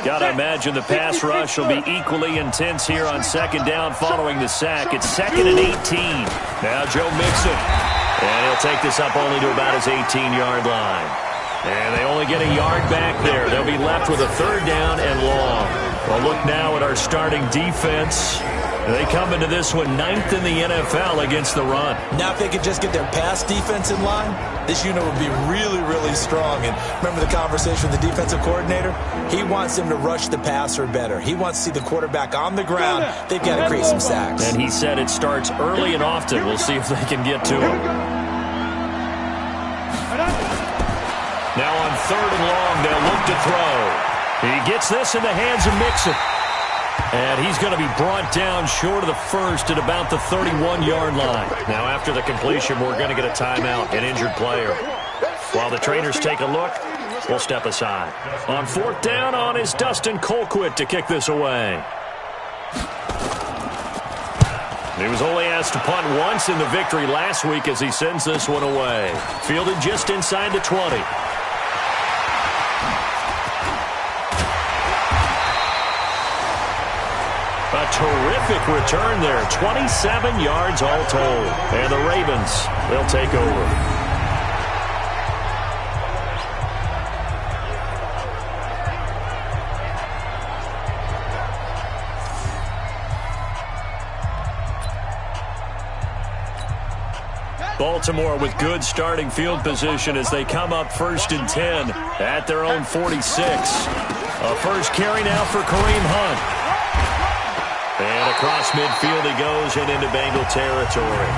Gotta imagine the pass rush will be equally intense here on second down following the sack. It's 2nd and 18. Now Joe Mixon. And he'll take this up only to about his 18-yard line. And they only get a yard back there. They'll be left with a 3rd down and long. Well, look now at our starting defense. They come into this one 9th in the NFL against the run. Now if they could just get their pass defense in line, this unit would be really, really strong. And remember the conversation with the defensive coordinator? He wants them to rush the passer better. He wants to see the quarterback on the ground. They've got to create some sacks. And he said it starts early and often. We'll see if they can get to him. Now on 3rd and long, they'll look to throw. He gets this in the hands of Mixon. And he's going to be brought down short of the first at about the 31-yard line. Now after the completion, we're going to get a timeout, an injured player. While the trainers take a look, we'll step aside. On 4th down on is Dustin Colquitt to kick this away. He was only asked to punt once in the victory last week as he sends this one away. Fielded just inside the 20. A terrific return there. 27 yards all told. And the Ravens, they'll take over. Baltimore with good starting field position as they come up 1st and 10 at their own 46. A first carry now for Kareem Hunt. And across midfield he goes and into Bengal territory.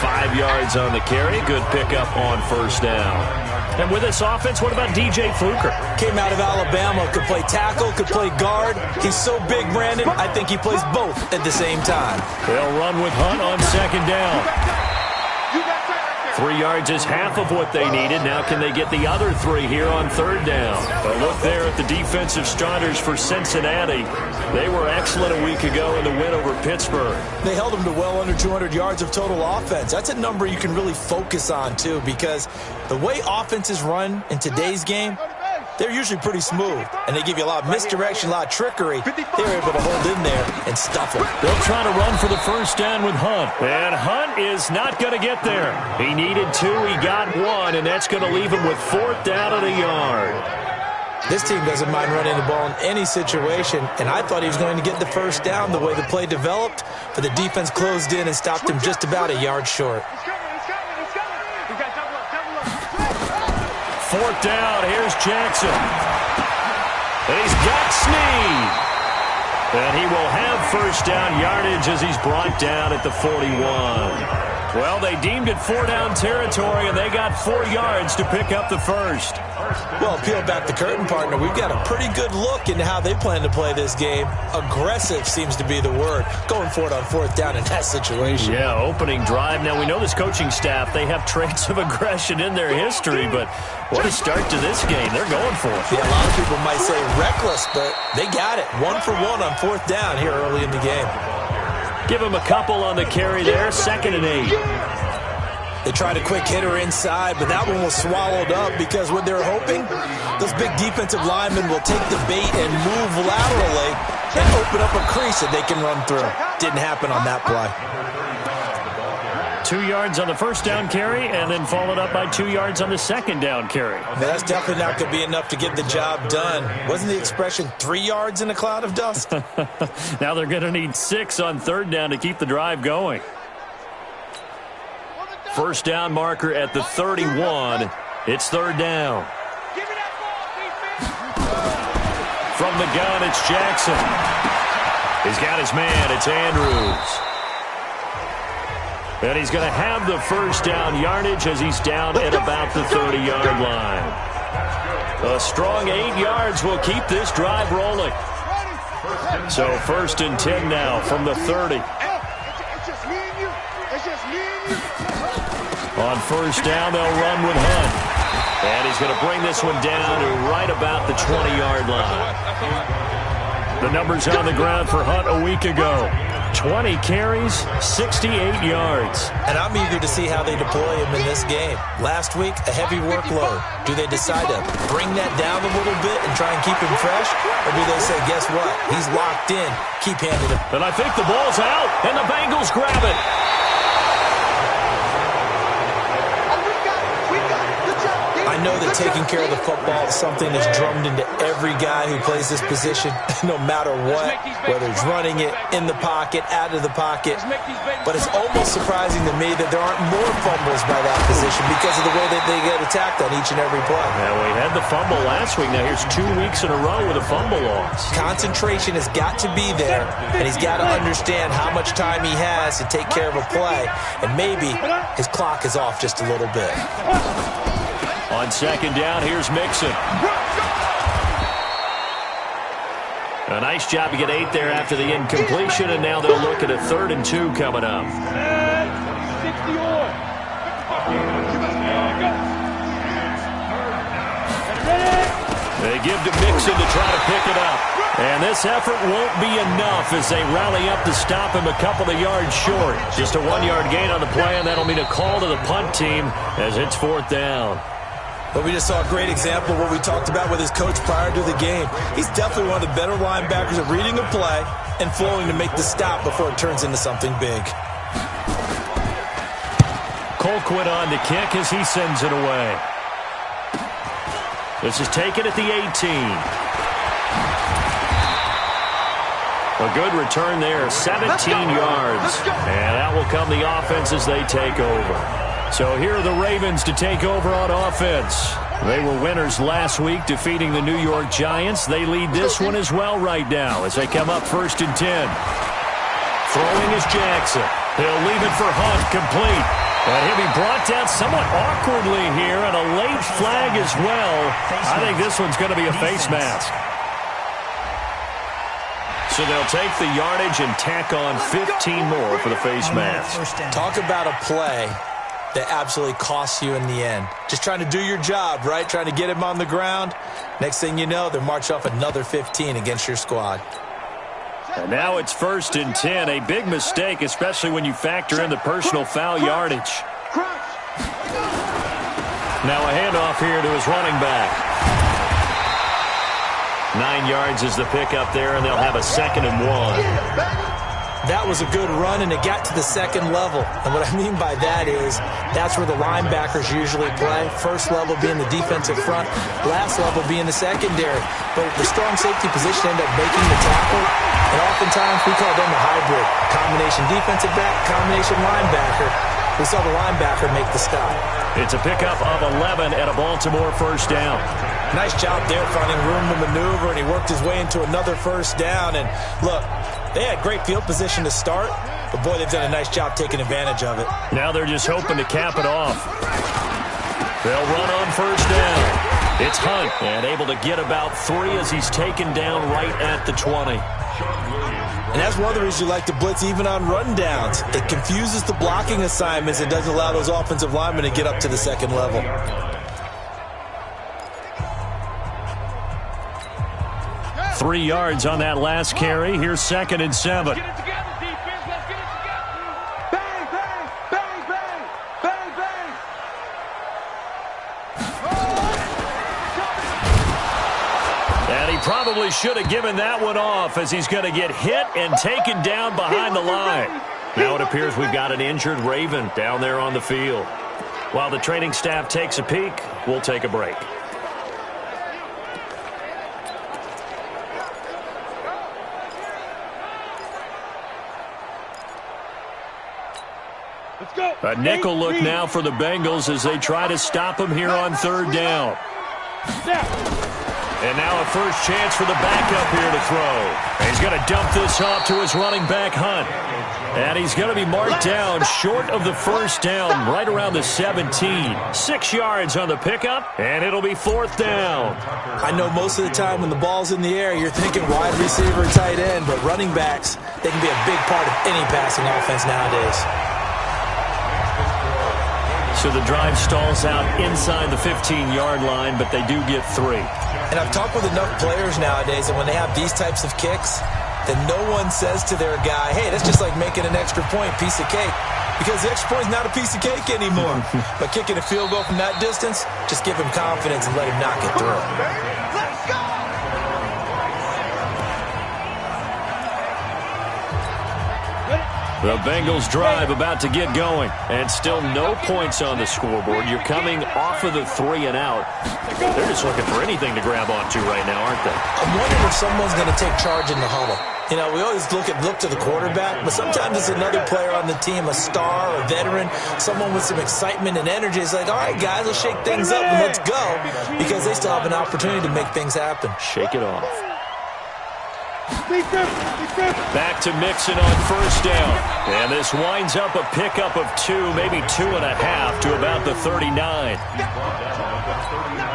5 yards on the carry. Good pickup on 1st down. And with this offense, what about DJ Fluker? Came out of Alabama, could play tackle, could play guard. He's so big, Brandon, I think he plays both at the same time. They'll run with Hunt on 2nd down. 3 yards is half of what they needed. Now can they get the other 3 here on 3rd down? But look there at the defensive starters for Cincinnati. They were excellent a week ago in the win over Pittsburgh. They held them to well under 200 yards of total offense. That's a number you can really focus on, too, because the way offenses run in today's game, they're usually pretty smooth, and they give you a lot of misdirection, a lot of trickery. They're able to hold in there and stuff them. They'll try to run for the 1st down with Hunt. And Hunt is not going to get there. He needed 2, he got 1, and that's going to leave him with 4th down at a yard. This team doesn't mind running the ball in any situation, and I thought he was going to get the 1st down the way the play developed, but the defense closed in and stopped him just about a yard short. 4th down, here's Jackson. And he's got Snead. And he will have 1st down yardage as he's brought down at the 41. Well, they deemed it 4-down territory, and they got 4 yards to pick up the 1st. Well, peel back the curtain, partner. We've got a pretty good look into how they plan to play this game. Aggressive seems to be the word. Going for it on 4th down in that situation. Yeah, opening drive. Now, we know this coaching staff, they have traits of aggression in their history, but what a start to this game. They're going for it. Yeah, a lot of people might say reckless, but they got it. 1 for 1 on 4th down here early in the game. Give him a couple on the carry there. 2nd and 8. They tried a quick hitter inside, but that one was swallowed up because what they're hoping, those big defensive linemen will take the bait and move laterally and open up a crease that they can run through. Didn't happen on that play. 2 yards on the 1st down carry, and then followed up by 2 yards on the 2nd down carry. Now, that's definitely not going to be enough to get the job done. Wasn't the expression 3 yards in a cloud of dust? Now they're going to need 6 on 3rd down to keep the drive going. 1st down marker at the 31. It's 3rd down. From the gun, it's Jackson. He's got his man. It's Andrews. And he's going to have the 1st down yardage as he's down at about the 30-yard line. A strong 8 yards will keep this drive rolling. So 1st and 10 now from the 30. On 1st down, they'll run with Hunt. And he's going to bring this one down to right about the 20-yard line. The numbers on the ground for Hunt a week ago. 20 carries, 68 yards. And I'm eager to see how they deploy him in this game. Last week, a heavy workload. Do they decide to bring that down a little bit and try and keep him fresh? Or do they say, guess what? He's locked in. Keep handing him. And I think the ball's out, and the Bengals grab it. I know that taking care of the football is something that's drummed into every guy who plays this position, no matter what, whether he's running it, in the pocket, out of the pocket. But it's almost surprising to me that there aren't more fumbles by that position because of the way that they get attacked on each and every play. Now, we had the fumble last week. Now, here's 2 weeks in a row with a fumble loss. Concentration has got to be there, and he's got to understand how much time he has to take care of a play, and maybe his clock is off just a little bit. On second down, here's Mixon. A nice job to get 8 there after the incompletion, and now they'll look at a 3rd and 2 coming up. They give to Mixon to try to pick it up. And this effort won't be enough as they rally up to stop him a couple of yards short. Just a 1-yard gain on the play, and that'll mean a call to the punt team as it's 4th down. But we just saw a great example of what we talked about with his coach prior to the game. He's definitely one of the better linebackers at reading a play and flowing to make the stop before it turns into something big. Colquitt on to kick as he sends it away. This is taken at the 18. A good return there, 17 yards. And that will come the offense as they take over. So here are the Ravens to take over on offense. They were winners last week, defeating the New York Giants. They lead this one as well right now as they come up 1st and 10. Throwing is Jackson. He'll leave it for Hunt, complete. But he'll be brought down somewhat awkwardly here, and a late flag as well. I think this one's going to be a face mask. So they'll take the yardage and tack on 15 more for the face mask. Talk about a play that absolutely costs you in the end. Just trying to do your job, right? Trying to get him on the ground. Next thing you know, they're march off another 15 against your squad. And now it's 1st and 10. A big mistake, especially when you factor in the personal foul yardage. Now a handoff here to his running back. 9 yards is the pickup there, and they'll have a 2nd and 1. That was a good run, and it got to the 2nd level. And what I mean by that is that's where the linebackers usually play. First level being the defensive front, last level being the secondary. But the strong safety position ended up making the tackle, and oftentimes we call them a hybrid. Combination defensive back, combination linebacker. We saw the linebacker make the stop. It's a pickup of 11 and a Baltimore 1st down. Nice job there finding room to maneuver, and he worked his way into another 1st down. And look, they had great field position to start, but boy, they've done a nice job taking advantage of it. Now they're just hoping to cap it off. They'll run on 1st down. It's Hunt, and able to get about 3 as he's taken down right at the 20. And that's one of the reasons you like to blitz even on rundowns. It confuses the blocking assignments and doesn't allow those offensive linemen to get up to the 2nd level. Three yards on that last carry. Here's 2nd and 7. And he probably should have given that one off as he's going to get hit and taken down behind the line. Now it appears we've got an injured Raven down there on the field. While the training staff takes a peek, we'll take a break. A nickel look now for the Bengals as they try to stop him here on 3rd down. And now a first chance for the backup here to throw. And he's going to dump this off to his running back, Hunt. And he's going to be marked down short of the 1st down, right around the 17. 6 yards on the pickup, and it'll be 4th down. I know most of the time when the ball's in the air, you're thinking wide receiver, tight end, but running backs, they can be a big part of any passing offense nowadays. So the drive stalls out inside the 15-yard line, but they do get 3. And I've talked with enough players nowadays that when they have these types of kicks, then no one says to their guy, hey, that's just like making an extra point, piece of cake. Because the extra point is not a piece of cake anymore. But kicking a field goal from that distance, just give him confidence and let him knock it through. Let's go! The Bengals drive about to get going, and still no points on the scoreboard. You're coming off of the 3 and out. They're just looking for anything to grab onto right now, aren't they? I'm wondering if someone's going to take charge in the huddle. You know, we always look to the quarterback, but sometimes it's another player on the team, a star, a veteran, someone with some excitement and energy. It's like, all right, guys, let's shake things up and let's go, because they still have an opportunity to make things happen. Shake it off. Back to Mixon on first down. And this winds up a pickup of 2, maybe 2.5 to about the 39.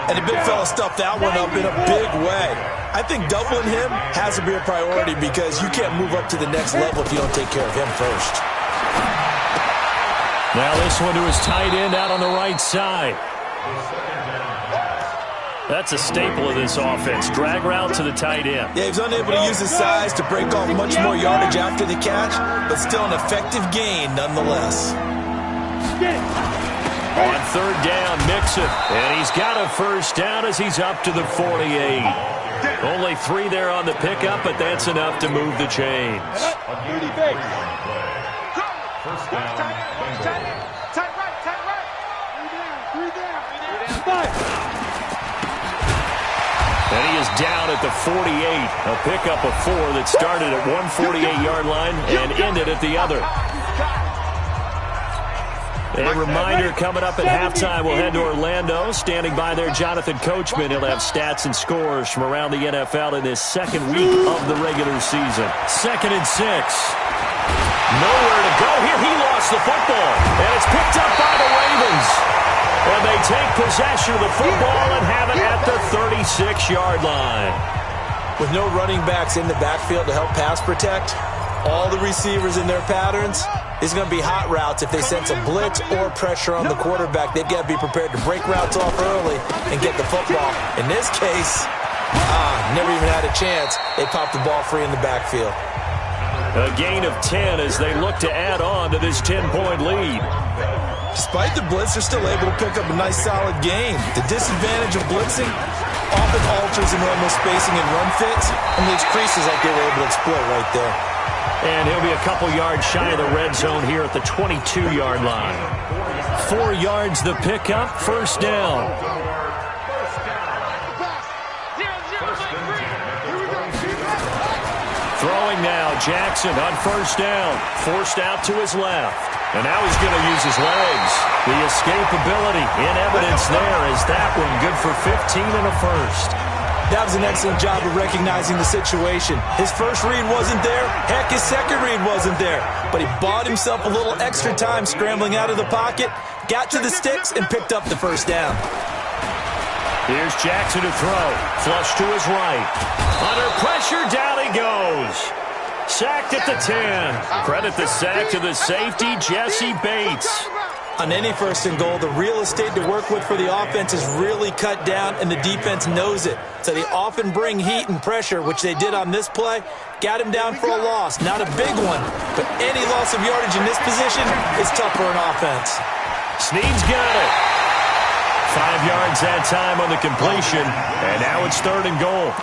And the big fella stuffed that one up in a big way. I think doubling him has to be a priority because you can't move up to the next level if you don't take care of him first. Now this one to his tight end out on the right side. That's a staple of this offense. Drag route to the tight end. Yeah, he was unable to use his size to break off much more yardage after the catch, but still an effective gain nonetheless. On third down, Mixon. And he's got a first down as he's up to the 48. Only 3 there on the pickup, but that's enough to move the chains. First down. Tight right. 3 down. And he is down at the 48. A pickup of 4 that started at one 48-yard line and ended at the other. A reminder coming up at halftime, we'll head to Orlando. Standing by there, Jonathan Coachman. He'll have stats and scores from around the NFL in this second week of the regular season. 2nd and 6. Nowhere to go here. He lost the football. And it's picked up by the Ravens. And they take possession of the football and have it at the 36-yard line. With no running backs in the backfield to help pass protect, all the receivers in their patterns, it's going to be hot routes if they sense a blitz or pressure on the quarterback. They've got to be prepared to break routes off early and get the football. In this case, never even had a chance. They popped the ball free in the backfield. A gain of 10 as they look to add on to this 10-point lead. Despite the blitz, they're still able to pick up a nice, solid gain. The disadvantage of blitzing often alters the normal spacing and run fits and leaves creases like they were able to exploit right there. And he'll be a couple yards shy of the red zone here at the 22-yard line. 4 yards the pickup, first down. Throwing now, Jackson on first down. Forced out to his left. And now he's going to use his legs. The escapability in evidence there is that one good for 15 and a first. That was an excellent job of recognizing the situation. His first read wasn't there. Heck, his second read wasn't there. But he bought himself a little extra time scrambling out of the pocket, got to the sticks, and picked up the first down. Here's Jackson to throw. Flush to his right. Under pressure, down he goes. Sacked at the 10. Credit the sack to the safety, Jesse Bates. On any first and goal, the real estate to work with for the offense is really cut down, and the defense knows it. So they often bring heat and pressure, which they did on this play. Got him down for a loss. Not a big one, but any loss of yardage in this position is tough for an offense. Snead's got it. 5 yards that time on the completion, and now it's 3rd and goal.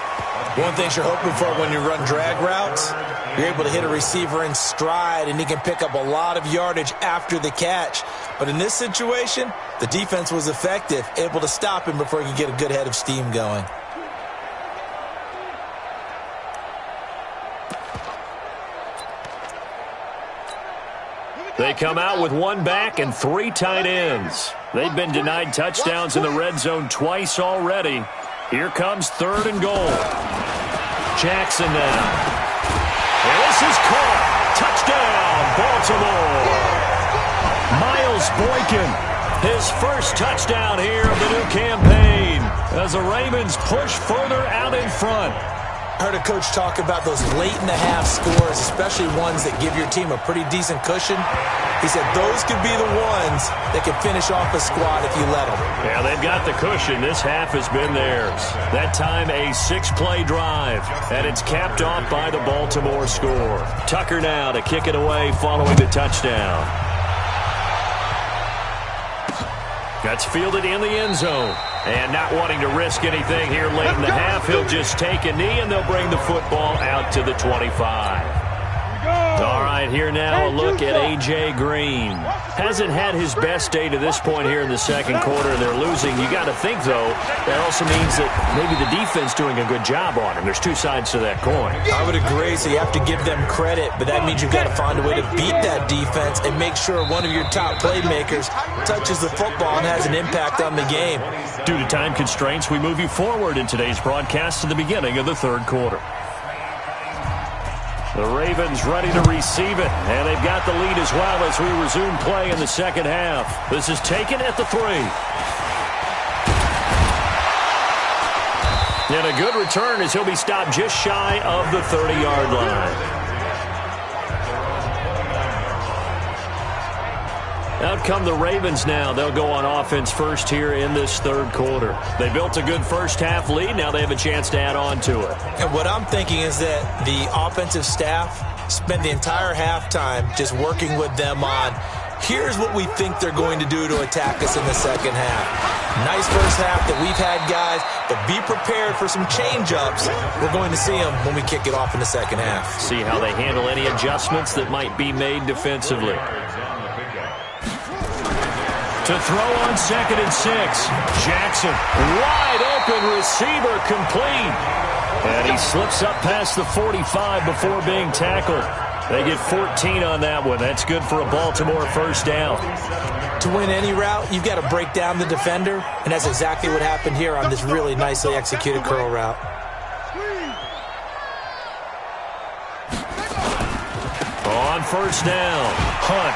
One thing you're hoping for when you run drag routes, you're able to hit a receiver in stride, and he can pick up a lot of yardage after the catch. But in this situation, the defense was effective, able to stop him before he could get a good head of steam going. They come out with 1 back and 3 tight ends. They've been denied touchdowns in the red zone twice already. Here comes 3rd and goal. Jackson now. And this is caught. Touchdown, Baltimore. Miles Boykin, his first touchdown here of the new campaign as the Ravens push further out in front. I heard a coach talk about those late-in-the-half scores, especially ones that give your team a pretty decent cushion. He said those could be the ones that could finish off a squad if you let them. Yeah, they've got the cushion. This half has been theirs. That time a 6-play drive, and it's capped off by the Baltimore score. Tucker now to kick it away following the touchdown. That's fielded in the end zone. And not wanting to risk anything here late in the half, he'll just take a knee, and they'll bring the football out to the 25. All right, here now a look at A.J. Green. Hasn't had his best day to this point here in the second quarter, and they're losing. You got to think, though, that also means that maybe the defense doing a good job on him. There's two sides to that coin. I would agree, so you have to give them credit, but that means you've got to find a way to beat that defense and make sure one of your top playmakers touches the football and has an impact on the game. Due to time constraints, we move you forward in today's broadcast to the beginning of the third quarter. The Ravens ready to receive it, and they've got the lead as well as we resume play in the second half. This is taken at the 3. And a good return as he'll be stopped just shy of the 30-yard line. Out come the Ravens now. They'll go on offense first here in this third quarter. They built a good first-half lead. Now they have a chance to add on to it. And what I'm thinking is that the offensive staff spent the entire halftime just working with them on, here's what we think they're going to do to attack us in the second half. Nice first half that we've had, guys, but be prepared for some change-ups. We're going to see them when we kick it off in the second half. See how they handle any adjustments that might be made defensively. To throw on 2nd and 6. Jackson, wide open receiver, complete. And he slips up past the 45 before being tackled. They get 14 on that one. That's good for a Baltimore first down. To win any route, you've got to break down the defender, and that's exactly what happened here on this really nicely executed curl route. On first down, Hunt.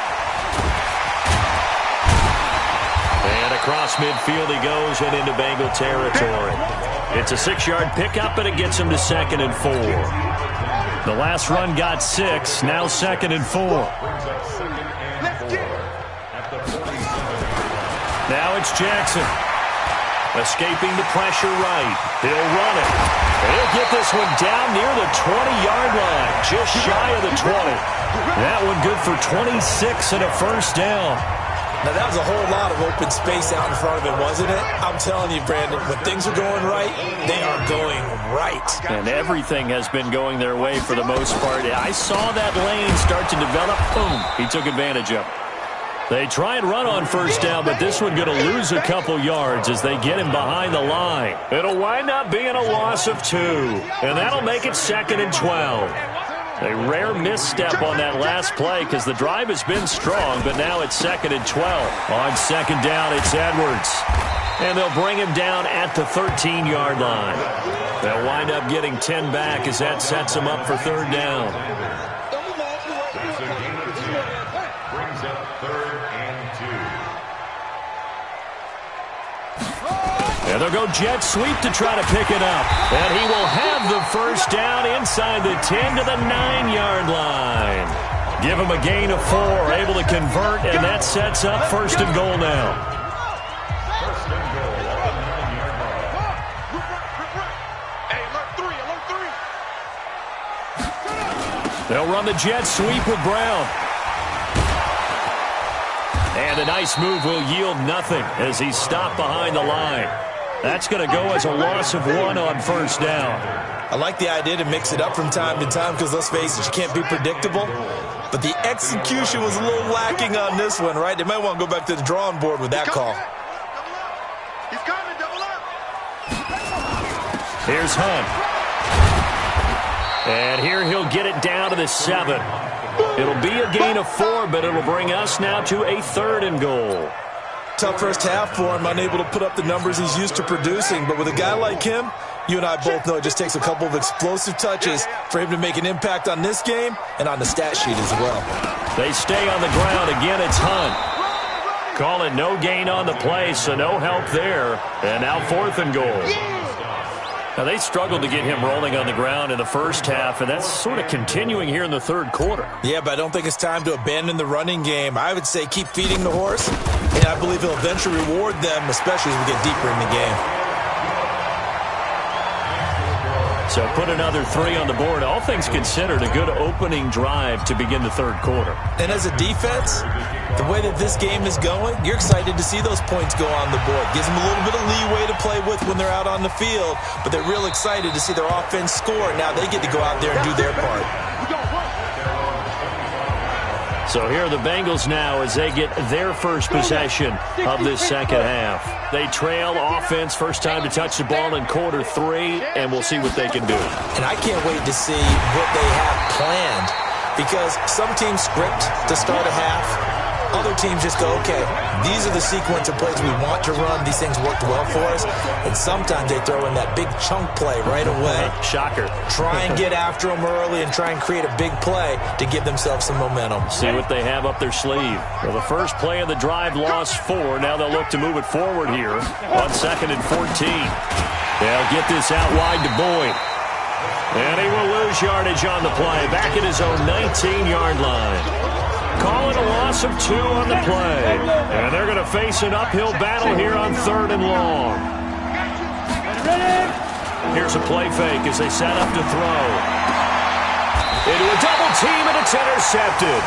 And across midfield he goes and into Bengal territory. It's a 6-yard pickup, and it gets him to 2nd and 4. The last run got 6, now 2nd and 4. Now it's Jackson. Escaping the pressure right. He'll run it. He'll get this one down near the 20-yard line, just shy of the 20. That one good for 26 and a first down. Now, that was a whole lot of open space out in front of him, wasn't it? I'm telling you, Brandon, when things are going right, they are going right. And everything has been going their way for the most part. I saw that lane start to develop. Boom. He took advantage of it. They try and run on first down, but this one going to lose a couple yards as they get him behind the line. It'll wind up being a loss of 2, and that'll make it 2nd and 12. A rare misstep on that last play because the drive has been strong, but now it's 2nd and 12. On second down, it's Edwards. And they'll bring him down at the 13-yard line. They'll wind up getting 10 back as that sets them up for third down. Brings up 3rd and 2. And they'll go jet sweep to try to pick it up. And he will have the first down inside the 10 to the 9-yard line. Give him a gain of 4, able to convert, and that sets up 1st and goal now. 1st and goal on the 9-yard line. Hey, alert 3. They'll run the jet sweep with Brown. And a nice move will yield nothing as he's stopped behind the line. That's going to go as a loss of 1 on first down. I like the idea to mix it up from time to time because, let's face it, you can't be predictable. But the execution was a little lacking on this one, right? They might want to go back to the drawing board with that call. He's coming, double up. Here's Hunt. And here he'll get it down to the 7. It'll be a gain of 4, but it'll bring us now to a 3rd and goal. Tough first half for him, unable to put up the numbers he's used to producing. But with a guy like him, you and I both know it just takes a couple of explosive touches for him to make an impact on this game and on the stat sheet as well. They stay on the ground. Again, it's Hunt. Call it no gain on the play, so no help there. And now 4th and goal. Now, they struggled to get him rolling on the ground in the first half, and that's sort of continuing here in the third quarter. Yeah, but I don't think it's time to abandon the running game. I would say keep feeding the horse, and I believe he'll eventually reward them, especially as we get deeper in the game. So put another 3 on the board. All things considered, a good opening drive to begin the third quarter. And as a defense, the way that this game is going, you're excited to see those points go on the board. Gives them a little bit of leeway to play with when they're out on the field, but they're real excited to see their offense score. Now they get to go out there and do their part. So here are the Bengals now as they get their first possession of this second half. They trail offense, first time to touch the ball in quarter 3, and we'll see what they can do. And I can't wait to see what they have planned, because some teams script to start a half. Other teams just go, okay, these are the sequence of plays we want to run. These things worked well for us. And sometimes they throw in that big chunk play right away. Shocker. Try and get after them early and try and create a big play to give themselves some momentum. See what they have up their sleeve. Well, the first play of the drive lost 4. Now they'll look to move it forward here on 2nd and 14. They'll get this out wide to Boyd. And he will lose yardage on the play. Back at his own 19-yard line. Calling a loss of 2 on the play. And they're going to face an uphill battle here on 3rd and long. Here's a play fake as they set up to throw. Into a double team, and it's intercepted.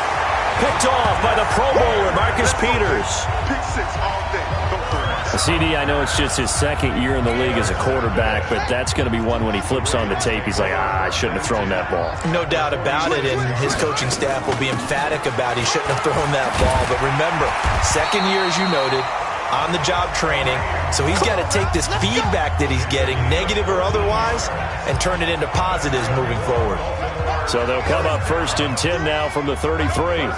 Picked off by the Pro Bowler, Marcus Peters. Pick 6 all day. Don't throw that. CD, I know it's just his 2nd year in the league as a quarterback, but that's going to be one when he flips on the tape. He's like, I shouldn't have thrown that ball. No doubt about it, and his coaching staff will be emphatic about he shouldn't have thrown that ball. But remember, 2nd year, as you noted, on-the-job training. So he's got to take this feedback that he's getting, negative or otherwise, and turn it into positives moving forward. So they'll come up 1st and 10 now from the 33.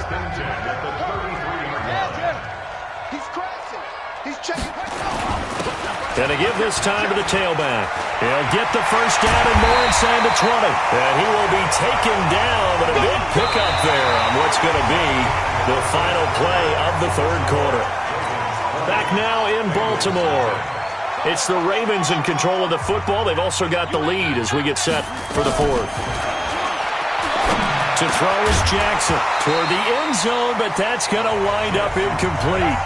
Gonna give this time to the tailback. He'll get the first down and more inside the 20. And he will be taken down, but a big pickup there on what's going to be the final play of the third quarter. Back now in Baltimore. It's the Ravens in control of the football. They've also got the lead as we get set for the fourth. To throw is Jackson toward the end zone, but that's going to wind up incomplete.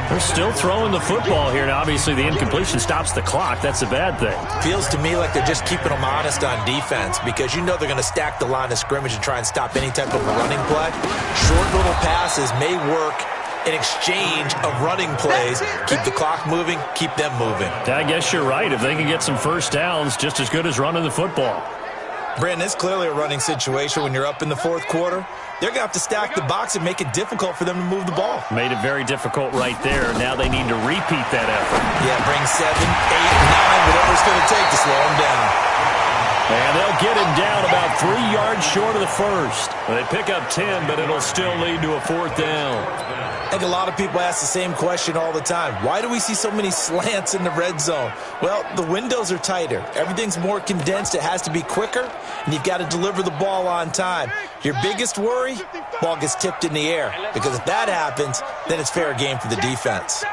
They're still throwing the football here. Now, obviously, the incompletion stops the clock. That's a bad thing. Feels to me like they're just keeping them honest on defense, because you know they're going to stack the line of scrimmage and try and stop any type of a running play. Short little passes may work in exchange of running plays. Keep the clock moving, keep them moving. I guess you're right. If they can get some first downs, just as good as running the football. Brandon, it's clearly a running situation when you're up in the fourth quarter. They're going to have to stack the box and make it difficult for them to move the ball. Made it very difficult right there. Now they need to repeat that effort. Yeah, bring 7, 8, 9, whatever it's going to take to slow them down. And they'll get him down about 3 yards short of the first. They pick up 10, but it'll still lead to a 4th down. I think a lot of people ask the same question all the time. Why do we see so many slants in the red zone? Well, the windows are tighter. Everything's more condensed. It has to be quicker, and you've got to deliver the ball on time. Your biggest worry, ball gets tipped in the air, because if that happens, then it's fair game for the defense.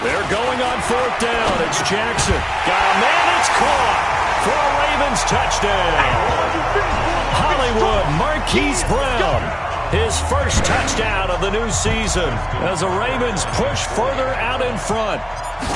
They're going on 4th down. It's Jackson. Got a man, it's caught. For a Ravens touchdown. Hollywood Marquise Brown. His first touchdown of the new season as the Ravens push further out in front.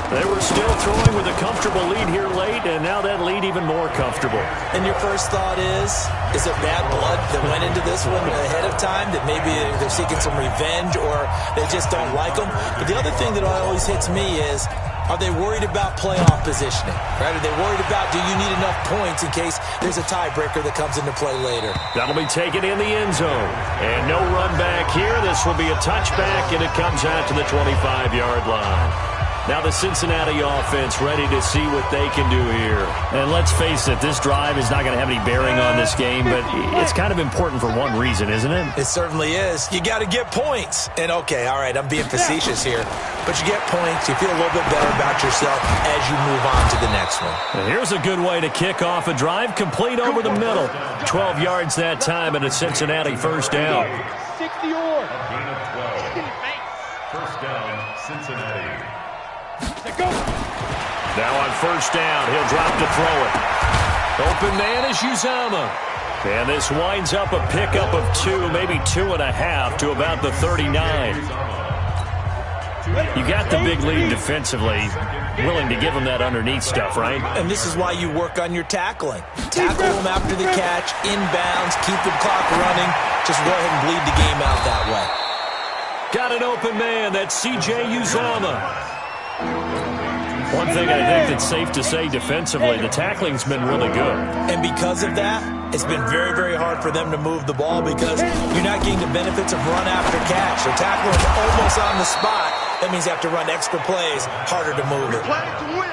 They were still throwing with a comfortable lead here late, and now that lead even more comfortable. And your first thought is it bad blood that went into this one ahead of time, that maybe they're seeking some revenge or they just don't like them? But the other thing that always hits me is, are they worried about playoff positioning? Right? Are they worried about, do you need enough points in case there's a tiebreaker that comes into play later? That'll be taken in the end zone. And no run back here. This will be a touchback, and it comes out to the 25-yard line. Now the Cincinnati offense ready to see what they can do here. And let's face it, this drive is not going to have any bearing on this game, but it's kind of important for one reason, isn't it? It certainly is. You got to get points. And, okay, all right, I'm being facetious here, but you get points, you feel a little bit better about yourself as you move on to the next one. And here's a good way to kick off a drive, complete over the middle. 12 yards that time and a Cincinnati first down. 60 or. Gain of 12. First down, Cincinnati. Now on first down, he'll drop to throw it. Open man is Uzomah. And this winds up a pickup of 2, maybe 2.5 to about the 39. You got the big lead defensively. Willing to give him that underneath stuff, right? And this is why you work on your tackling. Tackle him after the catch, inbounds, keep the clock running. Just go ahead and bleed the game out that way. Got an open man. That's C.J. Uzomah. One thing I think that's safe to say defensively, the tackling's been really good. And because of that, it's been very, very hard for them to move the ball because you're not getting the benefits of run after catch. They're tackling almost on the spot. That means you have to run extra plays, harder to move it. Play to win.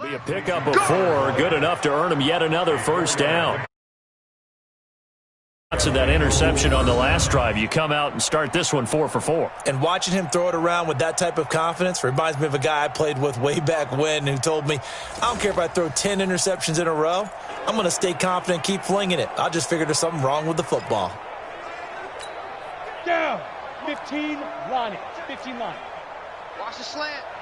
Be a pickup of 4, good enough to earn him yet another first down. of that interception on the last drive. You come out and start this one 4 for 4. And watching him throw it around with that type of confidence reminds me of a guy I played with way back when who told me, I don't care if I throw 10 interceptions in a row. I'm going to stay confident, keep flinging it. I just figured there's something wrong with the football. Down. 15 line it. 15 line. Watch the slant.